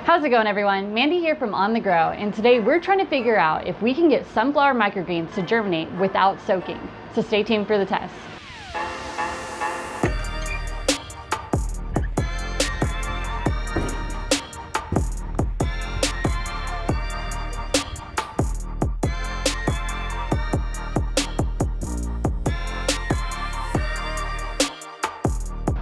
How's it going, everyone? Mandy here from On The Grow, and today we're trying to figure out if we can get sunflower microgreens to germinate without soaking. So stay tuned for the test.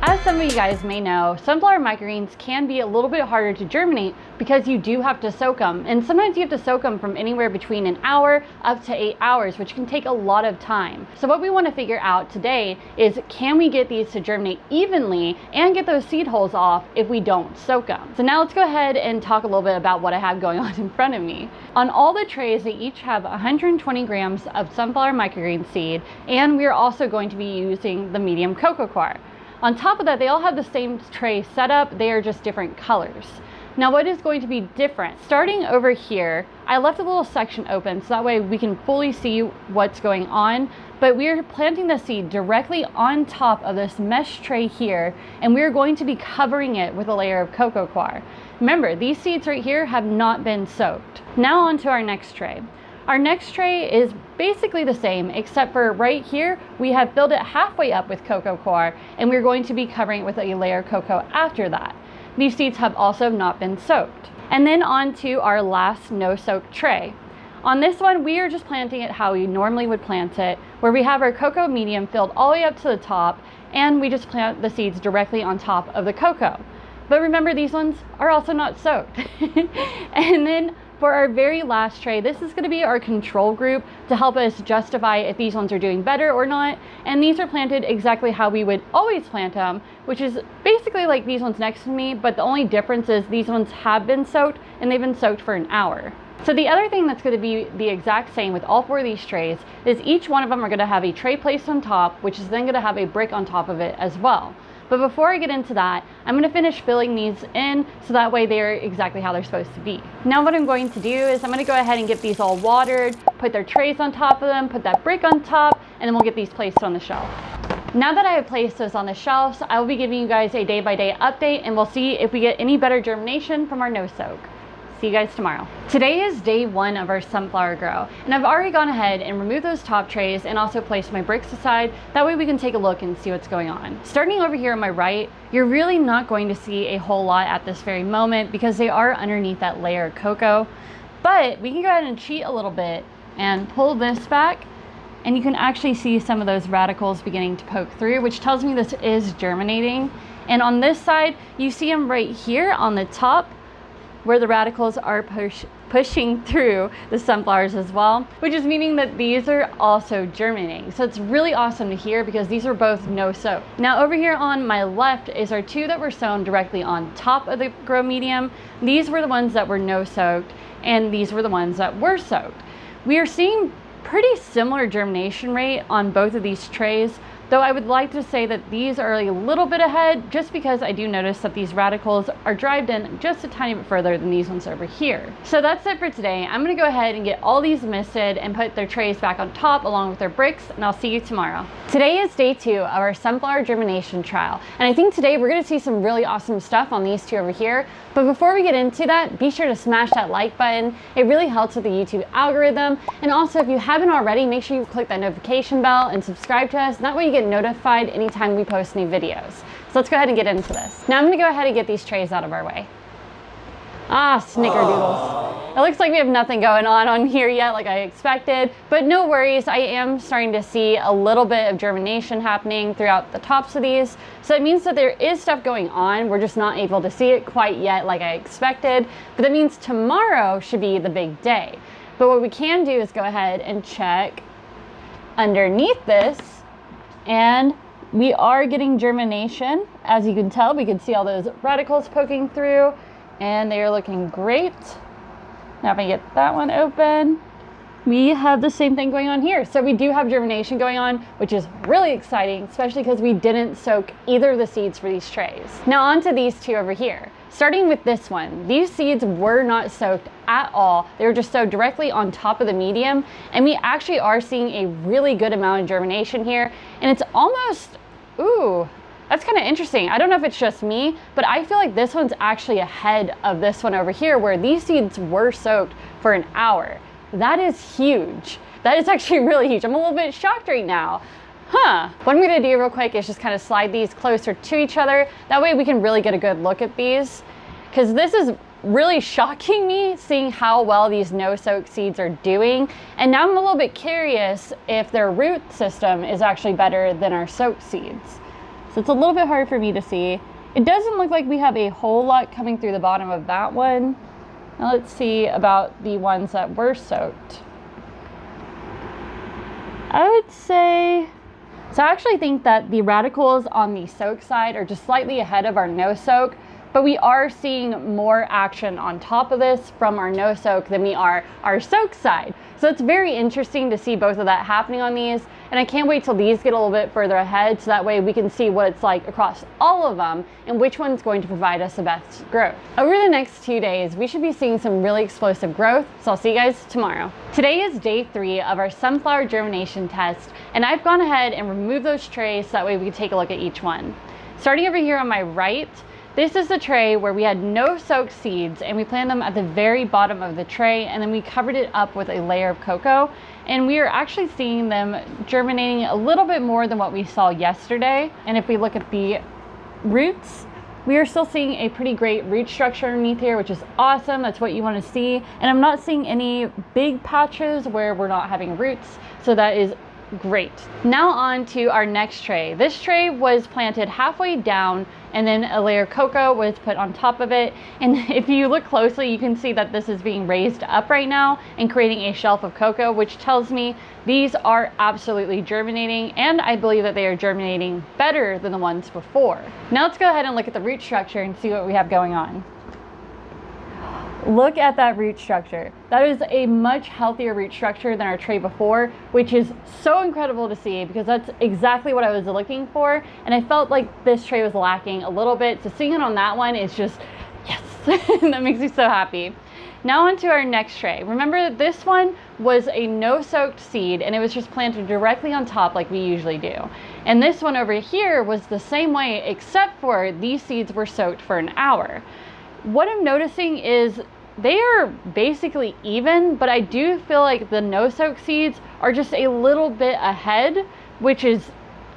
As some of you guys may know, sunflower microgreens can be a little bit harder to germinate because you do have to soak them. And sometimes you have to soak them from anywhere between an hour up to 8 hours, which can take a lot of time. So what we want to figure out today is, can we get these to germinate evenly and get those seed holes off if we don't soak them? So now let's go ahead and talk a little bit about what I have going on in front of me. On all the trays, they each have 120 grams of sunflower microgreen seed, and we are also going to be using the medium coco coir. On top of that, they all have the same tray setup, they are just different colors. Now what is going to be different? Starting over here, I left a little section open so that way we can fully see what's going on, but we are planting the seed directly on top of this mesh tray here, and we're going to be covering it with a layer of coco coir. Remember, these seeds right here have not been soaked. Now on to our next tray. Our next tray is basically the same, except for right here, we have filled it halfway up with coco coir, and we're going to be covering it with a layer of cocoa after that. These seeds have also not been soaked. And then on to our last no-soak tray. On this one, we are just planting it how we normally would plant it, where we have our cocoa medium filled all the way up to the top, and we just plant the seeds directly on top of the cocoa. But remember, these ones are also not soaked. And then for our very last tray, this is going to be our control group to help us justify if these ones are doing better or not. And these are planted exactly how we would always plant them, which is basically like these ones next to me, but the only difference is these ones have been soaked and they've been soaked for an hour. So the other thing that's going to be the exact same with all four of these trays is each one of them are going to have a tray placed on top, which is then going to have a brick on top of it as well. But before I get into that, I'm going to finish filling these in so that way they're exactly how they're supposed to be. Now what I'm going to do is I'm going to go ahead and get these all watered, put their trays on top of them, put that brick on top, and then we'll get these placed on the shelf. Now that I have placed those on the shelves, I will be giving you guys a day-by-day update, and we'll see if we get any better germination from our no-soak. See you guys tomorrow. Today is day one of our sunflower grow, and I've already gone ahead and removed those top trays and also placed my bricks aside. That way we can take a look and see what's going on. Starting over here on my right, you're really not going to see a whole lot at this very moment because they are underneath that layer of cocoa. But we can go ahead and cheat a little bit and pull this back, and you can actually see some of those radicals beginning to poke through, which tells me this is germinating. And on this side, you see them right here on the top, where the radicals are pushing through the sunflowers as well, which is meaning that these are also germinating. So it's really awesome to hear because these are both no soak. Now over here on my left is our two that were sown directly on top of the grow medium. These were the ones that were no soaked, and these were the ones that were soaked. We are seeing pretty similar germination rate on both of these trays, though I would like to say that these are a little bit ahead just because I do notice that these radicals are drived in just a tiny bit further than these ones over here. So that's it for today. I'm going to go ahead and get all these misted and put their trays back on top along with their bricks, and I'll see you tomorrow. Today is day 2 of our sunflower germination trial, and I think today we're going to see some really awesome stuff on these two over here. But before we get into that, be sure to smash that like button. It really helps with the YouTube algorithm. And also, if you haven't already, make sure you click that notification bell and subscribe to us. And that way you get notified anytime we post new videos. So let's go ahead and get into this. Now I'm gonna go ahead and get these trays out of our way. Ah, snickerdoodles. It looks like we have nothing going on here yet like I expected, but no worries. I am starting to see a little bit of germination happening throughout the tops of these. So it means that there is stuff going on. We're just not able to see it quite yet like I expected, but that means tomorrow should be the big day. But what we can do is go ahead and check underneath this, and we are getting germination. As you can tell, we can see all those radicals poking through, and they are looking great. Now if I get that one open, we have the same thing going on here. So we do have germination going on, which is really exciting, especially because we didn't soak either of the seeds for these trays. Now on to these two over here. Starting with this one, these seeds were not soaked at all. They were just sowed directly on top of the medium, and we actually are seeing a really good amount of germination here, and it's almost, ooh, That's kind of interesting. I don't know if it's just me, but I feel like this one's actually ahead of this one over here where these seeds were soaked for an hour. That is huge. That is actually really huge. I'm a little bit shocked right now. What I'm gonna do real quick is just kind of slide these closer to each other. That way we can really get a good look at these, because this is really shocking me seeing how well these no-soak seeds are doing. And now I'm a little bit curious if their root system is actually better than our soaked seeds. So it's a little bit hard for me to see. It doesn't look like we have a whole lot coming through the bottom of that one. Now let's see about the ones that were soaked. I would say, so I actually think that the radicals on the soak side are just slightly ahead of our no soak, but we are seeing more action on top of this from our no soak than we are our soak side. So it's very interesting to see both of that happening on these. And I can't wait till these get a little bit further ahead, so that way we can see what it's like across all of them and which one's going to provide us the best growth. Over the next 2 days, we should be seeing some really explosive growth, so I'll see you guys tomorrow. Today is day 3 of our sunflower germination test, and I've gone ahead and removed those trays so that way we can take a look at each one. Starting over here on my right, this is the tray where we had no soaked seeds, and we planted them at the very bottom of the tray, and then we covered it up with a layer of coco. And we are actually seeing them germinating a little bit more than what we saw yesterday. And if we look at the roots, we are still seeing a pretty great root structure underneath here, which is awesome. That's what you want to see. And I'm not seeing any big patches where we're not having roots, so that is great. Now on to our next tray. This tray was planted halfway down, and then a layer of coco was put on top of it. And if you look closely, you can see that this is being raised up right now and creating a shelf of coco, which tells me these are absolutely germinating, and I believe that they are germinating better than the ones before. Now let's go ahead and look at the root structure and see what we have going on. Look at that root structure. That is a much healthier root structure than our tray before, which is so incredible to see because that's exactly what I was looking for. And I felt like this tray was lacking a little bit. So seeing it on that one is just, yes, that makes me so happy. Now on to our next tray. Remember that this one was a no-soaked seed, and it was just planted directly on top like we usually do. And this one over here was the same way, except for these seeds were soaked for an hour. What I'm noticing is they are basically even, but I do feel like the no-soak seeds are just a little bit ahead, which is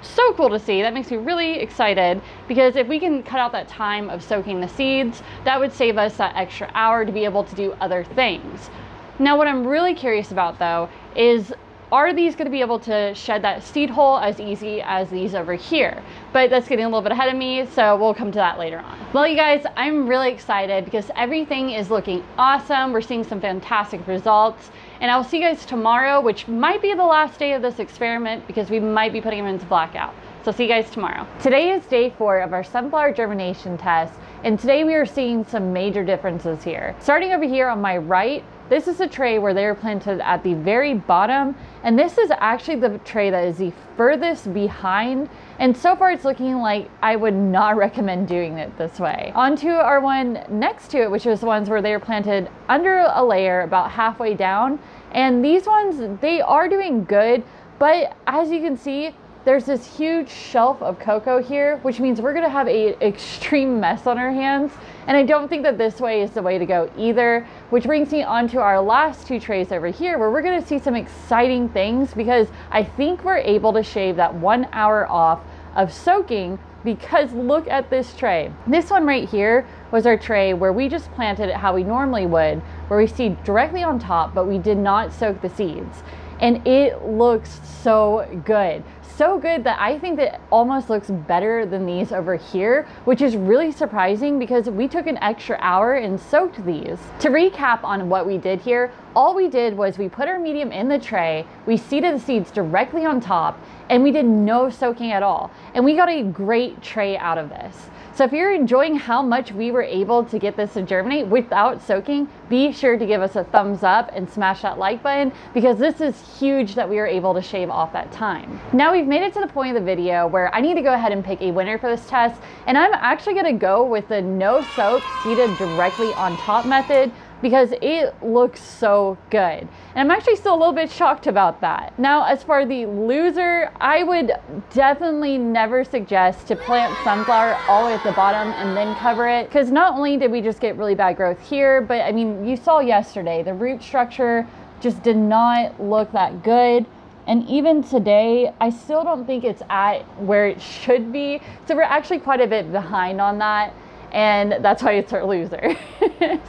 so cool to see. That makes me really excited, because if we can cut out that time of soaking the seeds, that would save us that extra hour to be able to do other things. Now, what I'm really curious about though is, are these going to be able to shed that seed hole as easy as these over here? But that's getting a little bit ahead of me, so we'll come to that later on. Well, you guys, I'm really excited because everything is looking awesome. We're seeing some fantastic results, and I'll see you guys tomorrow, which might be the last day of this experiment because we might be putting them into blackout. So see you guys tomorrow. Today is day 4 of our sunflower germination test, and today we are seeing some major differences here. Starting over here on my right, this is a tray where they were planted at the very bottom, and this is actually the tray that is the furthest behind, and so far it's looking like I would not recommend doing it this way. On to our one next to it, which is the ones where they were planted under a layer about halfway down, and these ones, they are doing good, but as you can see, there's this huge shelf of coco here, which means we're gonna have an extreme mess on our hands. And I don't think that this way is the way to go either, which brings me on to our last 2 trays over here, where we're gonna see some exciting things, because I think we're able to shave that 1 hour off of soaking, because look at this tray. This one right here was our tray where we just planted it how we normally would, where we seed directly on top, but we did not soak the seeds. And it looks so good. So good that I think that it almost looks better than these over here, which is really surprising because we took an extra hour and soaked these. To recap on what we did here, all we did was we put our medium in the tray, we seeded the seeds directly on top, and we did no soaking at all. And we got a great tray out of this. So if you're enjoying how much we were able to get this to germinate without soaking, be sure to give us a thumbs up and smash that like button, because this is huge that we were able to shave off that time. Now we've made it to the point of the video where I need to go ahead and pick a winner for this test, and I'm actually gonna go with the no soak seeded directly on top method. because it looks so good. And I'm actually still a little bit shocked about that. Now, as for the loser, I would definitely never suggest to plant sunflower all the way at the bottom and then cover it, because not only did we just get really bad growth here, but I mean, you saw yesterday, the root structure just did not look that good. And even today, I still don't think it's at where it should be. So we're actually quite a bit behind on that. And that's why it's our loser.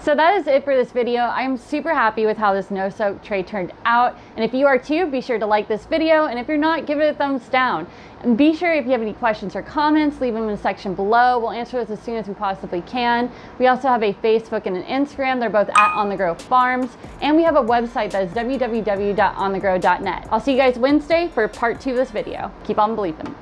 So that is it for this video. I'm super happy with how this no soak tray turned out. And if you are too, be sure to like this video. And if you're not, give it a thumbs down. And be sure, if you have any questions or comments, leave them in the section below. We'll answer those as soon as we possibly can. We also have a Facebook and an Instagram. They're both at On The Grow Farms. And we have a website that is www.onthegrow.net. I'll see you guys Wednesday for part 2 of this video. Keep on believing.